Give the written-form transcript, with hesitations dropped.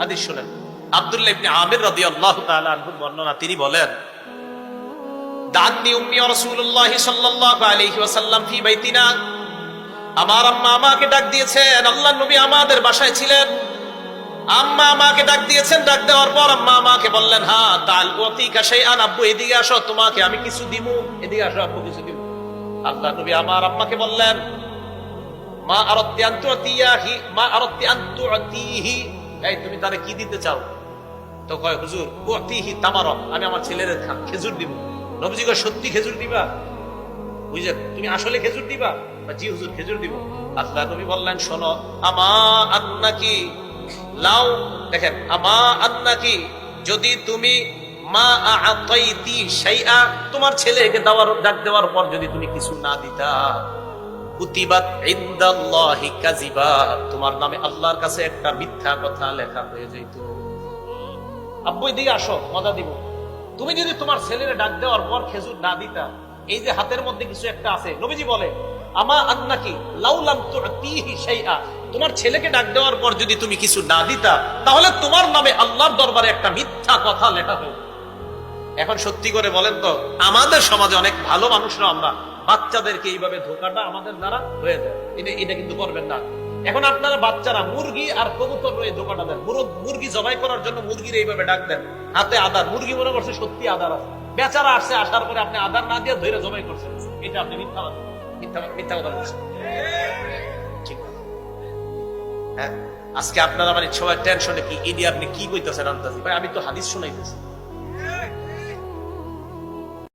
হাদিস শুনেন, আব্দুল্লাহ ইবনে আমির রাদিয়াল্লাহু তাআলা আনহুর বর্ণনা, তিনি বলেন, দান্নি উম্মি রাসূলুল্লাহ সাল্লাল্লাহু আলাইহি ওয়াসাল্লাম ফি বাইতিনা, আমার আম্মা আমাকে ডাক দিয়েছেন। আল্লাহর নবী আমাদের বাসায় ছিলেন, আম্মা আমাকে ডাক দিয়েছেন। ডাক দেওয়ার পর আম্মা আমাকে বললেন, হ্যাঁ তাল উতিকা শাইআন, আব্বু এদিকে আসো, তোমাকে আমি কিছু দিব, এদিকে আসো আব্বু কিছু দিব। আল্লাহর নবী আমার আম্মাকে বললেন, মা আরাদতি আন তুতিয়াহি, মা আরাদতি আন তুতিহি, এই তুমি তারে কি দিতে চাও? তো কয়, হুজুর উতিহি তামারা, আমি আমার ছেলের খেজুর দিব। নবীজি কয়, সত্যি খেজুর দিবা? বুঝলে, তুমি আসলে খেজুর দিবা? জি হুজুর, খেজুর দিব। আল্লাহর নবী বললেন, শোনো, আমা আন্নাকি লাউ, দেখেন, আমা আন্নাকি, যদি তুমি মা আতাইতি শাইআ, তোমার ছেলেকে ডাক দেওয়ার পর যদি তুমি কিছু না দিতা, কুতিবাত ইনদাল্লাহি কাযিবা, তোমার নামে আল্লাহর কাছে একটা মিথ্যা কথা লেখা হয়ে যাইত। আব্বু এদিকে আসো, মজা দিব। তুমি যদি তোমার ছেলেরে ডাক দেওয়ার পর খেজুর না দিতা, এই যে হাতের মধ্যে কিছু একটা আছে, নবীজি বলে, আমা আন্নাকি লাউ লাম তুতিহি শাইআ, তোমার ছেলেকে ডাক দেওয়ার পর যদি তুমি কিছু না দিতা, তাহলে তোমার নামে আল্লাহর দরবারে একটা মিথ্যা কথা লেখা হয়ে। এখন সত্যি করে বলেন তো, আমাদের সমাজে অনেক ভালো মানুষরা আমরা বাচ্চাদেরকে এইভাবে ধোকাটা আমাদের দ্বারা হয়ে যায়। এটা কিন্তু করবেন না। এখন আপনারা বাচ্চারা মুরগি আর কবুতর রয়ে ধোকাটা দেন। মুরগি জবাই করার জন্য মুরগির এইভাবে ডাক দেন, হাতে আদার, মুরগি মনে করছে সত্যি আদার আছে, বেচারা আসছে, আসার পরে আপনি আদার না দিয়ে ধরে জবাই করছেন, এটা আপনি মিথ্যা মিথ্যা কথা বলছেন। ঠিক আছে? হ্যাঁ, আজকে আপনারা মানে সবাই টেনশনে, কি এডি আপনি কি কইতেছেন আন্তাজি ভাই, আমি তো হাদিস শুনাইতেছি।